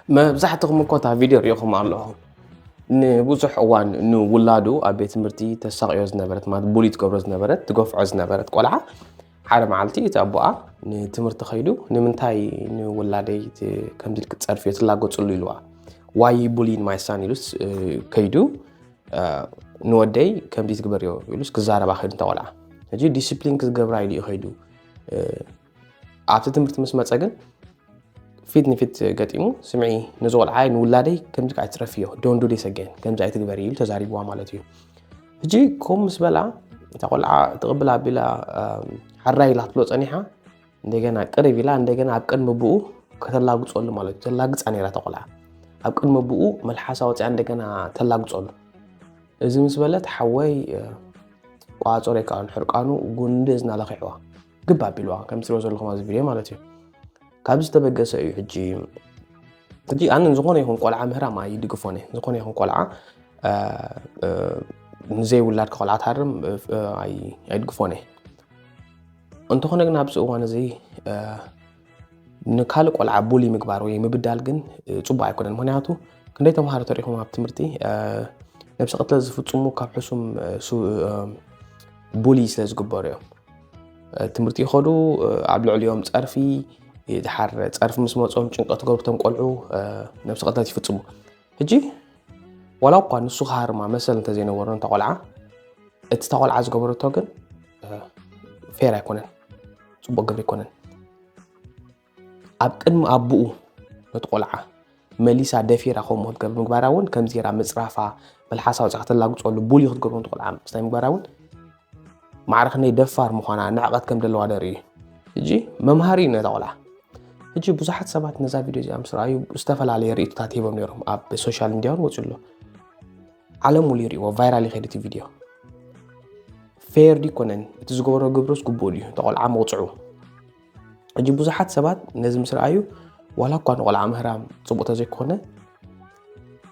مبزحتكم كوتا فيديو ريكم الله نبوزح وان إنه ولادو أبيت مرتي تساقي زنبرت ما بوليت قبر زنبرت تقف زنبرت قلعة حرم عالتي تابوا نتمرت خيدو نمنتاي نولادي كم ديك تصرف يتلاقو تصلوا يلوا واي بولين ماي سان يلوس كيدو نودي كم ديك قبر يلوس كزارة باخد تولع نجي ديسيبلين كزقبر عيدي خيدو عبت تمرت مسمى تساقن فيت قاتيمو سمعي نزول عين ولادي كم ديك عترفيه don't do this again كم زي تقبريل تزاريبوا مالتيو تجي كوم مسبلا تقبلها بلا حراي لاطلو صنيحه እንደገና ቅርብ ይላ እንደገና አብቀን መብኡ ከተላግጾሉ ማለት ተላግጽ አኔራ ተቆላ አብቀን መብኡ መልሐሳ ወጽ እንደገና ተላግጾሉ እዚ መስበለት ሓወይ ቋጾሬ ካን ሕርቃኑ ጉንድ ዝና ለኺዋ ግባ ቢልዋ ከም ስለ ዘለኹም ኣብዚ ቪድዮ ማለት እዩ ካብዚ ተበገሰ እዩ ሕጂ ኣነ ዝኾነ ይኹን ቆልዓ ምህራማ ይድግፎነ ዝኾነ ይኹን ቆልዓ ንዘይ ውላድ ቆልዓ ታርም ኣይድግፎነ انتو خنقنا نابس اوانا زي نكال قولع بولي مقبار وي مبدال جن صبا يكونن مهنياتو كندي تمهارت تاريخهم اب تمرتي نفس قتل زفصمو كاب حسوم بولي سلاز غباريو تمرتي خدو عبل عليهم صرفي يدحر صرف مسموصوم ጭንቀት ገብተም ቆልዑ نفس قتل يفصمو هجي ولا قان نسو خارما مثلا تزينورن تقولع اتتقولع زغبرتو جن فير يكونن صبا قبل يكونن أبقن أبوه نتقولعه مليسا دفيرة خوم هاد قبل مقبراون كم زيرا مصرافة بالحاسة وزاقت الله قصوا بولي هاد قبل نتقولعه مستوى مقبراون معرخني دفار مخانا نعقد كم دلوا داري يجي ممهارين نتقولعه يجي بزحت سبات نزا فيديو زي أمس رأيو استفل عليه رئيتو تاتيبهم نيرهم أب بسوشيال ميديا وصلوا علمو لي رئيو وفايرالي خيرتي فيديو فير دي كونن تزغورو غبروس غبودي تقول عام وصعو اجي بزحات سبات نزم سرايو ولا كون قول عام هرام صبوته زي كونه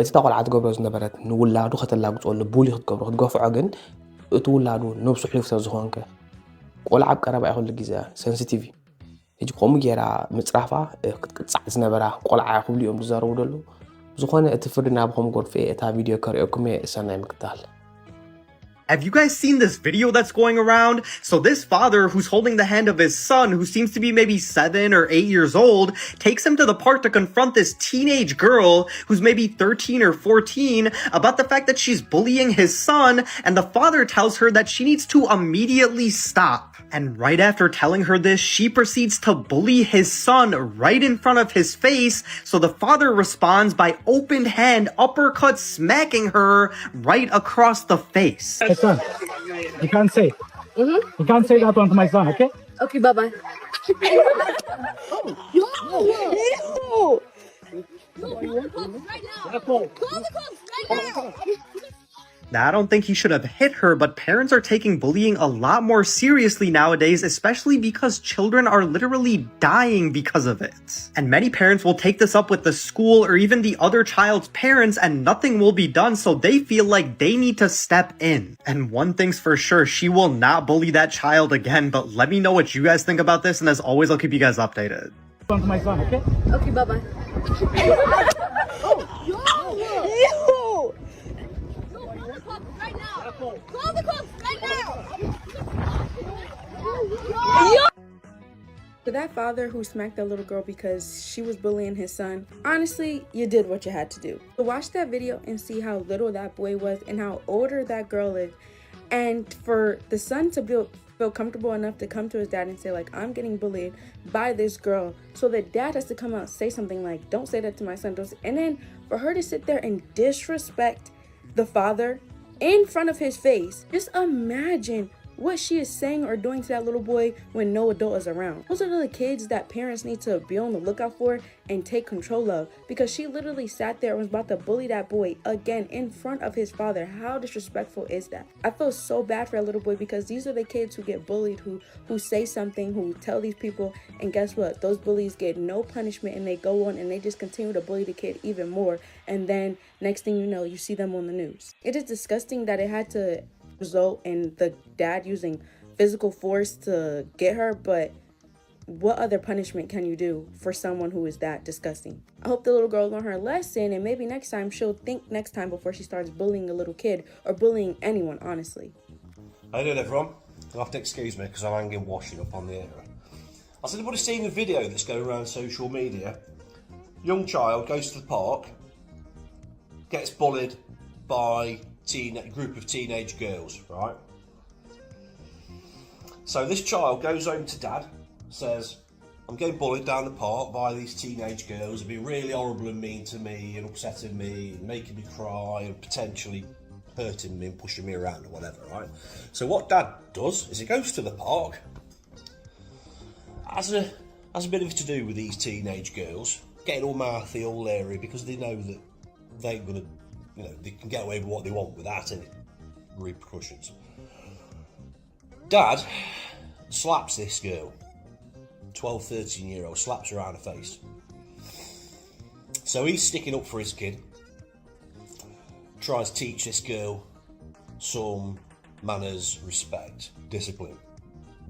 እቲ ተቆል ዓት ገብሮ ዝነበረት ንውላዱ ከተላግጾሉ ቡሊ ክትገብሮ ክትገፍዖ ግን እቲ ውላዱ ነብሱ ሕልፍ ተዝኾንከ ቆልዓ ቀረባ ይኹን ግዜ ሴንሲቲቭ እጂ ቆሙ ጌራ ምጽራፋ ክትቅጻዕ ዝነበራ ቆልዓ ይኹን ሊኦም ዝዛረቡ ደሉ ዝኾነ እቲ ፍርድና ብኹም ጎርፌ እታ ቪድዮ ከሪኦኩም ሰናይ ምክታል Have you guys seen this video that's going around? So this father who's holding the hand of his son, who seems to be maybe 7 or 8 years old, takes him to the park to confront this teenage girl who's maybe 13 or 14 about the fact that she's bullying his son, and the father tells her that she needs to immediately stop. And right after telling her this, she proceeds to bully his son right in front of his face. So the father responds by open hand uppercut smacking her right across the face. Hey son, you can't say. You can't say that one to my son, okay? Okay, bye-bye. Now, I don't think he should have hit her, but parents are taking bullying a lot more seriously nowadays, especially because children are literally dying because of it. And many parents will take this up with the school or even the other child's parents and nothing will be done, so they feel like they need to step in. And one thing's for sure, she will not bully that child again, but let me know what you guys think about this, and as always, I'll keep you guys updated. To my son, okay? Okay, bye-bye. Call the cops right now! For that father who smacked that little girl because she was bullying his son, honestly, you did what you had to do. So watch that video and see how little that boy was and how older that girl is. And for the son to feel comfortable enough to come to his dad and say, like, I'm getting bullied by this girl. So the dad has to come out and say something like, don't say that to my son. And then for her to sit there and disrespect the father in front of his face. Just imagine what she is saying or doing to that little boy when no adult is around. Those are the kids that parents need to be on the lookout for and take control of, because she literally sat there and was about to bully that boy again in front of his father. How disrespectful is that? I feel so bad for that little boy, because these are the kids who get bullied, who say something, who tell these people, and guess what? Those bullies get no punishment and they go on and they just continue to bully the kid even more, and then next thing you know, you see them on the news. It is disgusting that it had to result in the dad using physical force to get her, but what other punishment can you do for someone who is that disgusting? I hope the little girl learned her lesson, and maybe next time she'll think next time before she starts bullying a little kid or bullying anyone, honestly. How you doing, everyone? You'll have to excuse me because I'm hanging washing up on the air. Has anybody seen the video that's going around social media? Young child goes to the park, gets bullied by a group of teenage girls, right? So this child goes home to dad, says, I'm getting bullied down the park by these teenage girls, they've been really horrible and mean to me and upsetting me and making me cry and potentially hurting me and pushing me around or whatever, right? So what dad does is he goes to the park, has a bit of to do with these teenage girls, getting all mouthy, all leery, because they know that they ain't gonna, they can get away with what they want without any repercussions. Dad slaps this girl, 12, 13-year-old, slaps her around the face. So he's sticking up for his kid, tries to teach this girl some manners, respect, discipline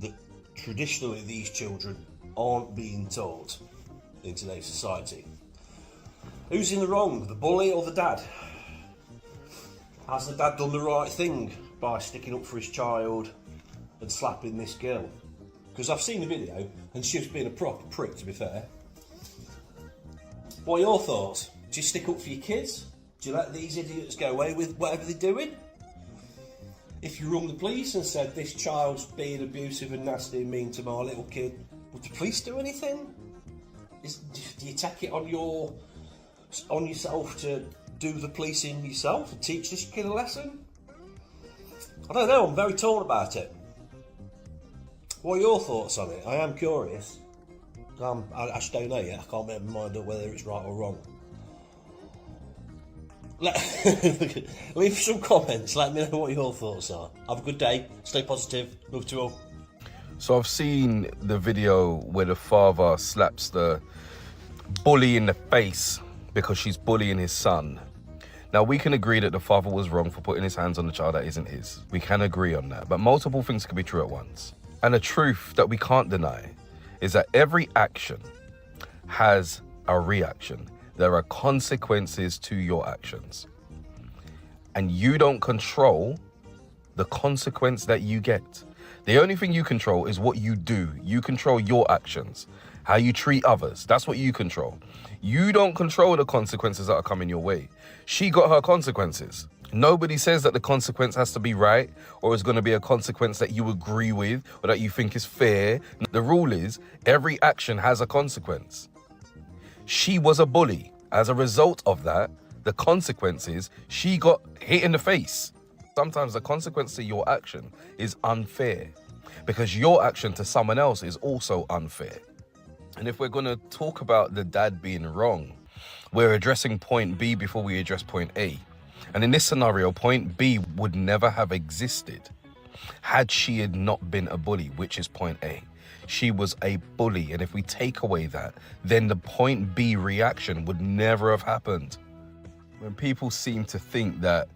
that traditionally these children aren't being taught in today's society. Who's in the wrong, the bully or the dad? Has the dad done the right thing by sticking up for his child and slapping this girl? Because I've seen the video and she's been a proper prick, to be fair. What are your thoughts? Do you stick up for your kids? Do you let these idiots get away with whatever they're doing? If you rung the police and said this child's being abusive and nasty and mean to my little kid, would the police do anything? Do you take it on yourself to do the policing yourself and teach this kid a lesson? I don't know, I'm very torn about it. What are your thoughts on it? I am curious. I just don't know yet. I can't make my mind up whether it's right or wrong. Leave some comments, let me know what your thoughts are. Have a good day, stay positive, love to all. So I've seen the video where the father slaps the bully in the face because she's bullying his son. Now we can agree that the father was wrong for putting his hands on the child that isn't his. We can agree on that, but multiple things can be true at once. And the truth that we can't deny is that every action has a reaction. There are consequences to your actions. And you don't control the consequence that you get. The only thing you control is what you do. You control your actions, how you treat others. That's what you control. You don't control the consequences that are coming your way. She got her consequences. Nobody says that the consequence has to be right or is going to be a consequence that you agree with or that you think is fair. The rule is every action has a consequence. She was a bully. As a result of that, the consequence is she got hit in the face. Sometimes the consequence to your action is unfair because your action to someone else is also unfair. And if we're going to talk about the dad being wrong, we're addressing point B before we address point A. And in this scenario, point B would never have existed had she had not been a bully, which is point A. She was a bully, and if we take away that, then the point B reaction would never have happened. When people seem to think that,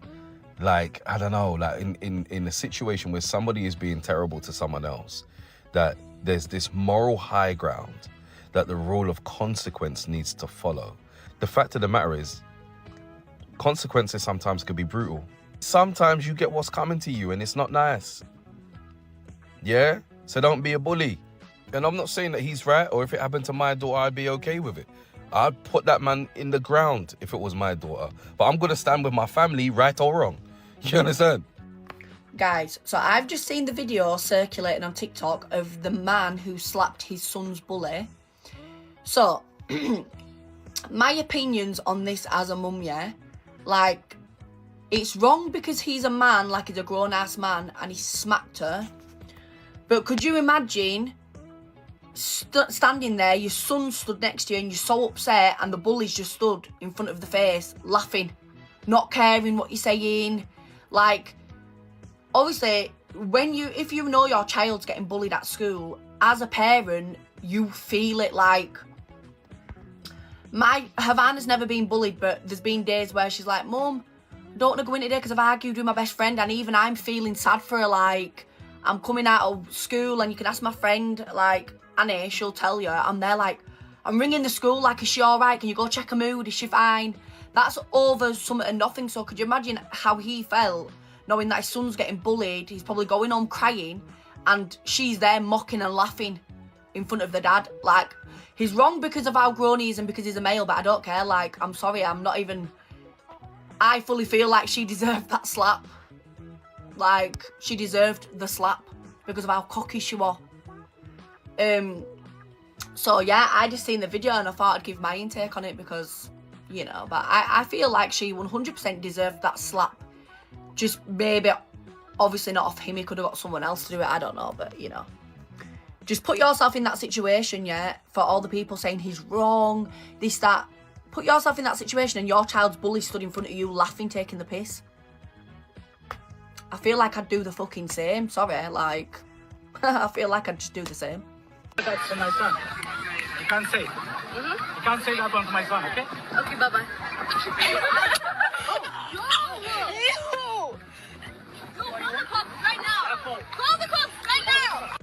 like, I don't know, like in a situation where somebody is being terrible to someone else, that there's this moral high ground that the rule of consequence needs to follow. The fact of the matter is, consequences sometimes can be brutal. Sometimes you get what's coming to you and it's not nice. Yeah? So don't be a bully. And I'm not saying that he's right, or if it happened to my daughter, I'd be okay with it. I'd put that man in the ground if it was my daughter. But I'm going to stand with my family, right or wrong. You understand? Guys, so I've just seen the video circulating on TikTok of the man who slapped his son's bully. So, my opinions on this as a mum, yeah? Like, it's wrong because he's a man, like he's a grown-ass man, and he smacked her. But could you imagine standing there, your son stood next to you and you're so upset and the bully's just stood in front of the face, laughing, not caring what you're saying. Like, obviously, if you know your child's getting bullied at school, as a parent, you feel it. Like, Havana's never been bullied, but there's been days where she's like, Mum, I don't want to go in today because I've argued with my best friend, and even I'm feeling sad for her. Like, I'm coming out of school and you can ask my friend, like, Annie, she'll tell you, and they're like, I'm ringing the school, like, is she alright? Can you go check her mood? Is she fine? That's over something and nothing. So could you imagine how he felt knowing that his son's getting bullied? He's probably going home crying, and she's there mocking and laughing in front of the dad. Like, he's wrong because of how grown he is and because he's a male, but I don't care. Like, I'm sorry, I'm not even... I fully feel like she deserved that slap. Like, she deserved the slap because of how cocky she was. So yeah, I just seen the video and I thought I'd give my intake on it because, you know, but I feel like she 100% deserved that slap. Just maybe, obviously not off him, he could have got someone else to do it, I don't know, but, you know. Just put yourself in that situation, yeah, for all the people saying he's wrong, this, that. Put yourself in that situation and your child's bully stood in front of you laughing, taking the piss. I feel like I'd do the fucking same, sorry, like, I feel like I'd just do the same. That's to my son. You can't say. You can't say that one to my son, okay? Okay, bye-bye.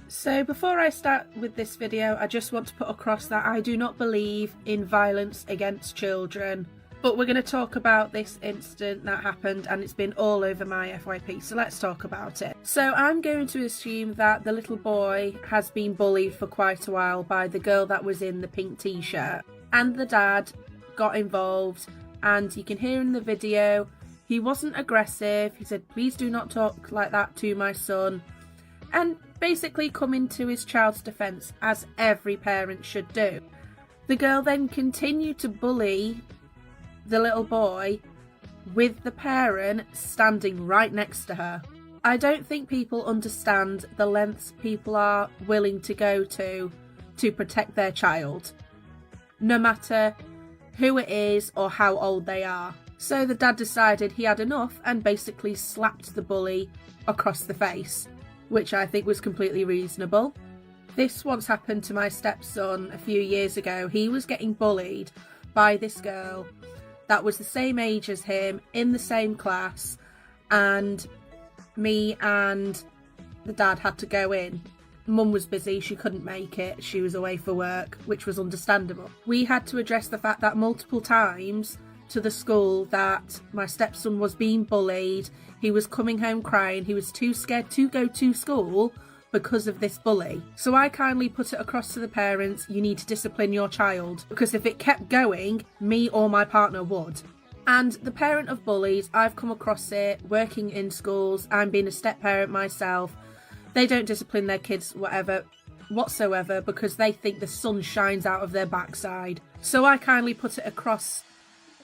So before I start with this video, I just want to put across that I do not believe in violence against children. But we're going to talk about this incident that happened, and it's been all over my FYP, so let's talk about it. So I'm going to assume that the little boy has been bullied for quite a while by the girl that was in the pink t-shirt. And the dad got involved, and you can hear in the video, he wasn't aggressive. He said, please do not talk like that to my son. And basically coming to his child's defence, as every parent should do. The girl then continued to bully the little boy with the parent standing right next to her. I don't think people understand the lengths people are willing to go to protect their child, no matter who it is or how old they are. So the dad decided he had enough and basically slapped the bully across the face, which I think was completely reasonable. This once happened to my stepson a few years ago. He was getting bullied by this girl that was the same age as him, in the same class, and me and the dad had to go in. Mum was busy, she couldn't make it, she was away for work, which was understandable. We had to address the fact that multiple times to the school that my stepson was being bullied, he was coming home crying, he was too scared to go to school because of this bully. So I kindly put it across to the parents, you need to discipline your child, because if it kept going, me or my partner would. And the parent of bullies, I've come across it working in schools, I'm being a step parent myself, they don't discipline their kids whatsoever because they think the sun shines out of their backside. So I kindly put it across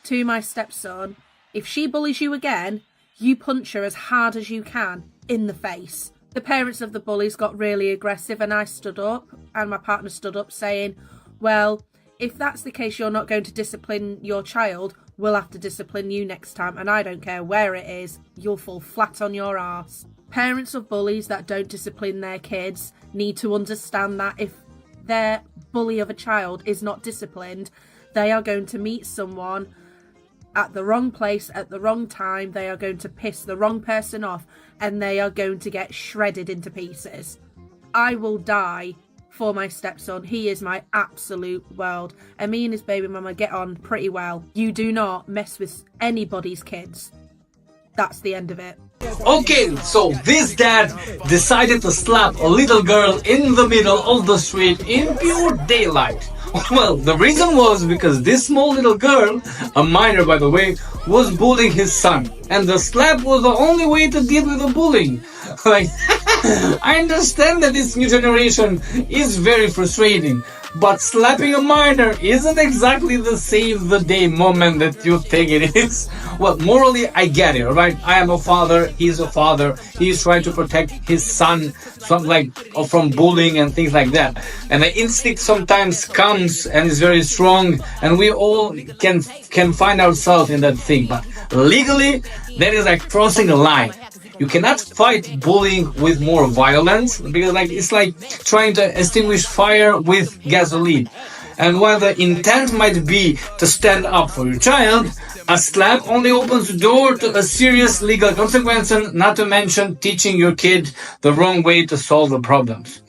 to my stepson, if she bullies you again, you punch her as hard as you can in the face. The parents of the bullies got really aggressive and I stood up and my partner stood up saying, well, if that's the case, you're not going to discipline your child, we'll have to discipline you next time, and I don't care where it is, you'll fall flat on your arse. Parents of bullies that don't discipline their kids need to understand that if their bully of a child is not disciplined, they are going to meet someone at the wrong place at the wrong time, they are going to piss the wrong person off, and they are going to get shredded into pieces. I will die for my stepson. He is my absolute world, and me and his baby mama get on pretty well. You do not mess with anybody's kids. That's the end of it. Okay, so this dad decided to slap a little girl in the middle of the street in pure daylight. Well, the reason was because this small little girl, a minor by the way, was bullying his son. And the slap was the only way to deal with the bullying. Like, I understand that this new generation is very frustrating, but slapping a minor isn't exactly the save the day moment that you think it is. Well, morally, I get it, right? I am a father, he's a father, he's trying to protect his son from bullying and things like that. And the instinct sometimes comes and is very strong, and we all can find ourselves in that thing. But legally, that is like crossing a line. You cannot fight bullying with more violence, because it's like trying to extinguish fire with gasoline. And while the intent might be to stand up for your child, a slap only opens the door to a serious legal consequence, not to mention teaching your kid the wrong way to solve the problems.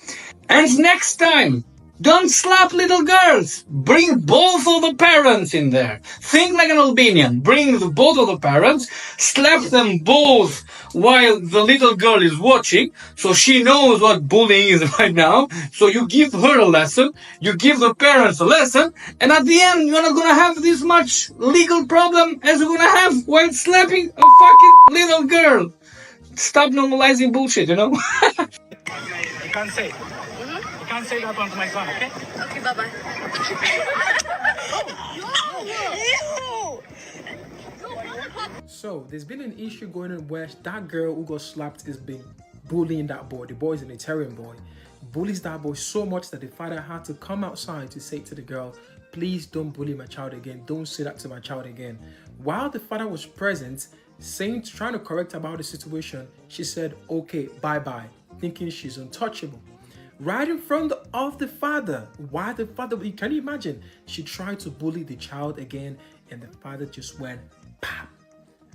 And next time Don't slap little girls. Bring both of the parents in there. Think like an Albanian. Bring both of the parents. Slap them both while the little girl is watching. So she knows what bullying is right now. So you give her a lesson. You give the parents a lesson. And at the end, you're not going to have this much legal problem as you're going to have while slapping a fucking little girl. Stop normalizing bullshit, you know? You can't say. You can't say that one to my son, okay? Okay, bye-bye. So there's been an issue going on where that girl who got slapped is being bullying that boy. The boy is an Eritrean boy. Bullies that boy so much that the father had to come outside to say to the girl, please don't bully my child again. Don't say that to my child again. While the father was present, trying to correct about the situation, she said, okay, bye-bye, thinking she's untouchable. Right in front of the father. Why the father? Can you imagine? She tried to bully the child again, and the father just went, pap.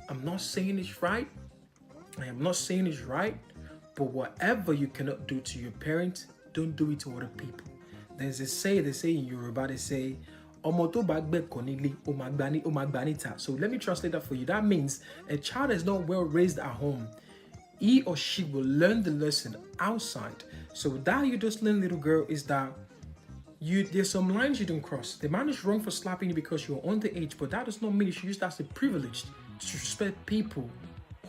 I'm not saying it's right. I am not saying it's right. But whatever you cannot do to your parents, don't do it to other people. There's a say, they say in Yoruba, they say, so let me translate that for you. That means a child is not well raised at home. He or she will learn the lesson outside. So that you just learn, little girl, is that there's some lines you don't cross. The man is wrong for slapping you because you're underage, but that does not mean you should use that as a privilege to respect people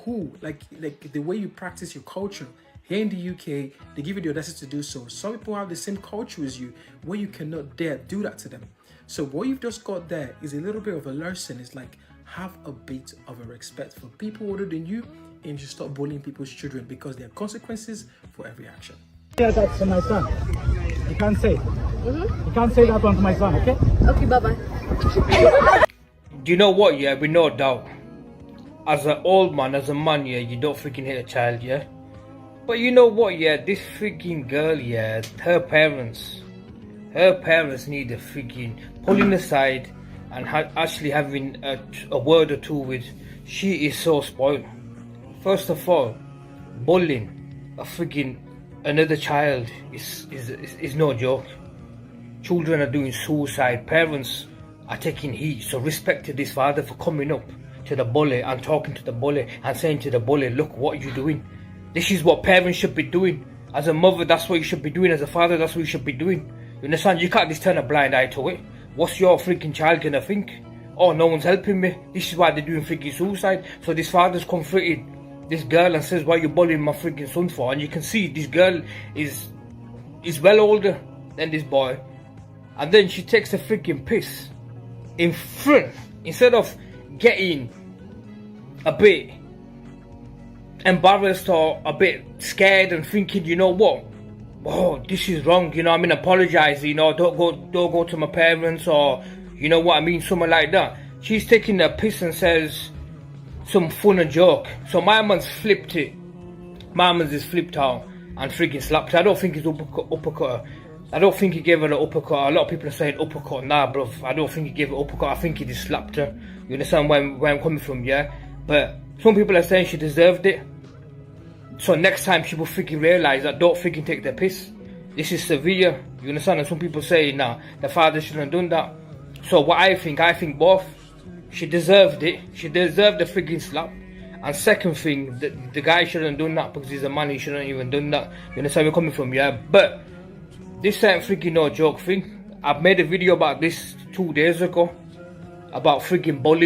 who, like the way you practice your culture. Here in the UK, they give you the audacity to do so. Some people have the same culture as you, where you cannot dare do that to them. So what you've just got there is a little bit of a lesson. It's like, have a bit of a respect for people older than you, and you should stop bullying people's children because there are consequences for every action. Yeah, that's to my son. You can't say. You can't say that one to my son, okay? Okay, bye-bye. Do you know what, yeah, with no doubt, as an old man, as a man, yeah, you don't freaking hit a child, yeah? But you know what, yeah, this freaking girl, yeah, her parents need to freaking pulling aside and actually having a word or two with. She is so spoiled. First of all, bullying a freaking another child is no joke. Children are doing suicide. Parents are taking heat. So respect to this father for coming up to the bully and talking to the bully and saying to the bully, look what you're doing. This is what parents should be doing. As a mother, that's what you should be doing. As a father, that's what you should be doing. You understand? You can't just turn a blind eye to it. What's your freaking child gonna think? Oh, no one's helping me. This is why they're doing freaking suicide. So this father's confronted this girl and says, why are you bullying my freaking son for? And you can see this girl is well older than this boy. And then she takes a freaking piss in front. Instead of getting a bit embarrassed or a bit scared and thinking, you know what? Oh, this is wrong, you know, I mean, apologize, you know, don't go to my parents, or you know what I mean, something like that. She's taking a piss and says some funny joke. So my man's flipped it. My man's just flipped out and freaking slapped her. I don't think he's uppercut her. I don't think he gave her an uppercut. A lot of people are saying uppercut. Nah, bro, I don't think he gave her an uppercut. I think he just slapped her. You understand where I'm coming from, yeah? But some people are saying she deserved it. So next time she will freaking realise that don't freaking take the piss. This is severe. You understand? And some people say, nah, the father shouldn't have done that. So what I think both. She deserved it. She deserved the freaking slap. And second thing, the guy shouldn't have done that because he's a man. He shouldn't have even done that. You understand where I'm coming from, yeah? But this ain't freaking no joke thing. I've made a video about this 2 days ago about freaking bullying.